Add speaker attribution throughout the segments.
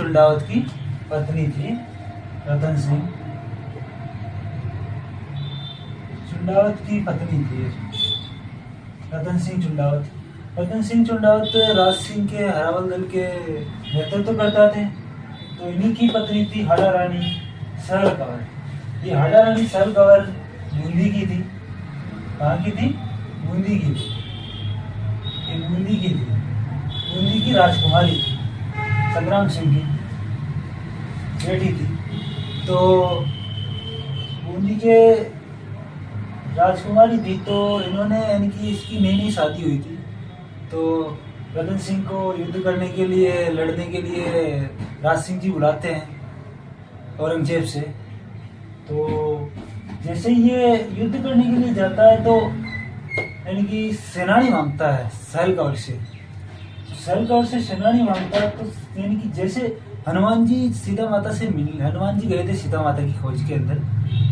Speaker 1: चुंडावत की पत्नी थी। रतन सिंह चुंडावत की पत्नी थी रतन सिंह चुंडावत। रतन सिंह चुंडावत राज सिंह के हरावल दल के नेतृत्व करता थे। तो इन्हीं की पत्नी थी हाड़ा रानी सहल कंवर। ये हाड़ा रानी सहल कंवर बूंदी की थी। कहाँ की थी? बूंदी की थी। ये बूंदी की थी, बूंदी की राजकुमारी थी, संग्राम सिंह की बेटी थी। तो बूंदी के राजकुमारी थी। तो इन्होंने यानी कि इसकी नई नई शादी हुई थी। तो रतन सिंह को युद्ध करने के लिए, लड़ने के लिए राज सिंह जी बुलाते हैं औरंगजेब से। तो जैसे ये युद्ध करने के लिए जाता है तो यानी कि सेनानी मांगता है सहल कंवर से। सहल कंवर से सेनानी मांगता है तो यानी कि जैसे हनुमान जी सीता माता से मिल, हनुमान जी गए थे सीता माता की खोज के अंदर।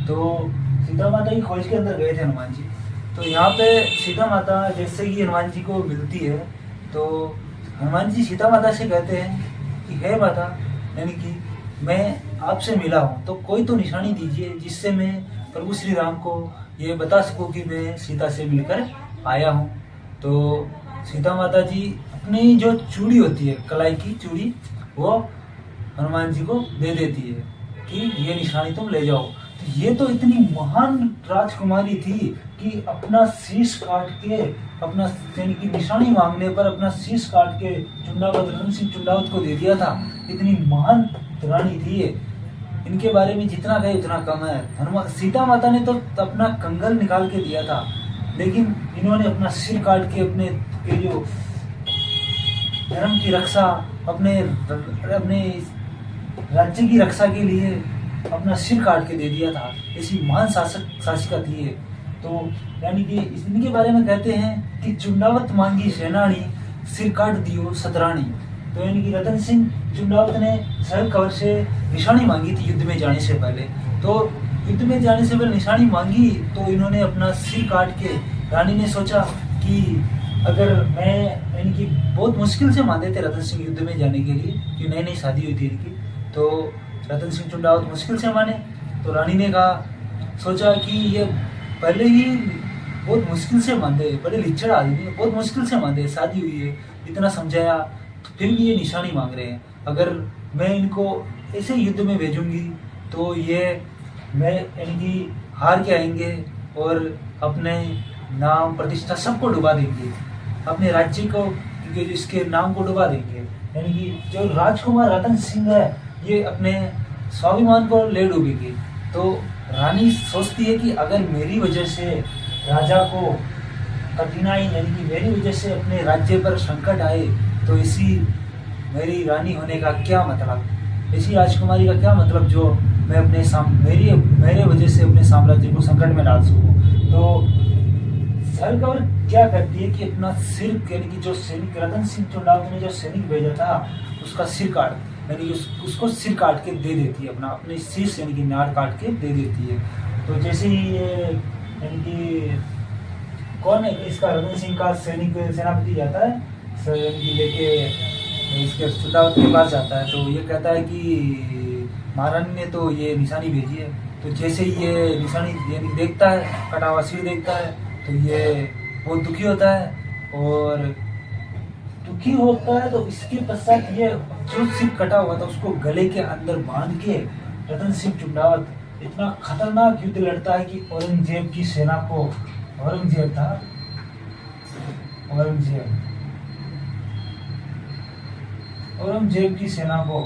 Speaker 1: तो सीता माता की खोज के अंदर गए थे हनुमान जी। तो यहाँ पे सीता माता जैसे ही हनुमान जी को मिलती है तो हनुमान जी सीता माता से कहते हैं कि हे माता, यानी कि मैं आपसे मिला हूँ तो कोई तो निशानी दीजिए जिससे मैं प्रभु श्री राम को ये बता सकूँ कि मैं सीता से मिलकर आया हूँ। तो सीता माता जी अपनी जो चूड़ी होती है, कलाई की चूड़ी, वो हनुमान जी को दे देती है कि ये निशानी तुम ले जाओ। तो ये तो इतनी महान राजकुमारी थी कि अपना शीश काट के, अपना यानी कि निशानी मांगने पर अपना शीश काट के चुंडावत, रतन सिंह चुंडावत को दे दिया था। इतनी महान रानी थी ये। इनके बारे में जितना कहे उतना कम है। हनुमान सीता माता ने तो अपना कंगल निकाल के दिया था, लेकिन इन्होंने अपना सिर काट के अपने ये जो धर्म की रक्षा, अपने राज्य की रक्षा के लिए अपना सिर काट के दे दिया था। ऐसी महान शासिका थी ये। तो यानी कि इनके बारे में कहते हैं कि चुंडावत मांगी सेनानी, सिर काट दियो सतरानी। तो यानी कि रतन सिंह चुंडावत ने सहल कंवर से निशानी मांगी थी युद्ध में जाने से पहले। तो युद्ध में जाने से पहले निशानी मांगी तो इन्होंने अपना सिर काट के, रानी ने सोचा कि अगर मैं, यानी कि बहुत मुश्किल से मानते थे रतन सिंह युद्ध में जाने के लिए, कि नई नई शादी हुई थी इनकी। तो रतन सिंह चुंडावत मुश्किल से माने। तो रानी ने कहा, सोचा कि ये पहले ही बहुत मुश्किल से मानते, बड़े लिच्चड़ आदमी, बहुत मुश्किल से मानते, शादी हुई है, इतना समझाया तो फिर भी ये निशानी मांग रहे हैं। अगर मैं इनको ऐसे युद्ध में भेजूंगी तो ये मैं यानी कि हार के आएंगे और अपने नाम प्रतिष्ठा सबको डुबा देंगे, अपने राज्य को, इसके नाम को डुबा देंगे। यानी कि जो राजकुमार रतन सिंह है ये अपने स्वाभिमान को ले डूबेगी। तो रानी सोचती है कि अगर मेरी वजह से राजा को कठिनाई, यानी कि मेरी वजह से अपने राज्य पर संकट आए तो इसी मेरी रानी होने का क्या मतलब, ऐसी राजकुमारी का क्या मतलब जो मैं अपने मेरे वजह से अपने साम्राज्य को संकट में डाल सकूं। तो सहल कंवर क्या करती है कि अपना सिर, यानी कि जो सैनिक रतन सिंह चुंडावत ने जो सैनिक भेजा था उसका सिर काट, यानी उसको सिर काट के दे देती है, अपने शीश यानी कि नाड़ काट के दे देती है। तो जैसे ही ये यानी कि कौन है कि इसका रतन सिंह का सेनापति जाता है लेके इसके चुंडावत के पास जाता है। तो ये कहता है कि महारानी ने तो ये निशानी भेजी है। तो जैसे ही ये निशानी यानी देखता है, कटा हुआ सिर देखता है, तो ये बहुत दुखी होता है। और दुखी होता है तो इसके पश्चात ये जो सिर कटा हुआ था उसको गले के अंदर बांध के रतन सिंह चुंडावत इतना खतरनाक युद्ध लड़ता है कि औरंगजेब की सेना को, औरंगजेब था, औरंगजेब की सेना को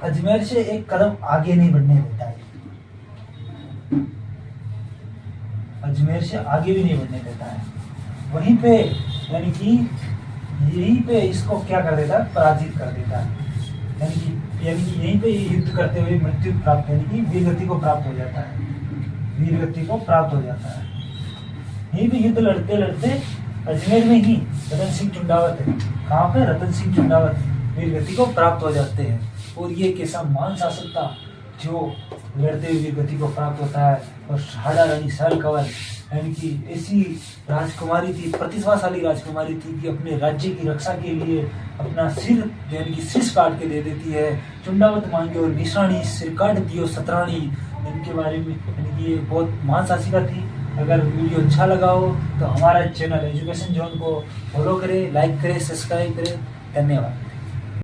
Speaker 1: अजमेर से एक कदम आगे नहीं बढ़ने देता है, अजमेर से आगे भी नहीं बढ़ने देता है। वहीं पे यानी कि यहीं पे इसको क्या कर देता है, पराजित कर देता है। यानी कि यहीं पे युद्ध करते हुए मृत्यु प्राप्त, यानी कि वीरगति को प्राप्त हो जाता है, वीरगति को प्राप्त हो जाता है। यहीं पे युद्ध लड़ते लड़ते अजमेर में ही रतन सिंह चुंडावत है, कहाँ पे, रतन सिंह चुंडावत वीरगति को प्राप्त हो जाते हैं। और ये कैसा महान शासक था जो लड़ते हुए वीरगति को प्राप्त होता है। और हाड़ा रानी सहल कंवर यानी कि ऐसी राजकुमारी थी, प्रतिभाशाली राजकुमारी थी कि अपने राज्य की रक्षा के लिए अपना सिर यानी कि शीश काट के दे देती है। चुंडावत मांगी और निशानी सिर काट दियो सतरानी, इनके बारे में यानी कि ये बहुत महान शासिका थी। अगर वीडियो अच्छा लगा हो तो हमारा चैनल एजुकेशन जोन को फॉलो करें, लाइक करें, सब्सक्राइब करें। धन्यवाद।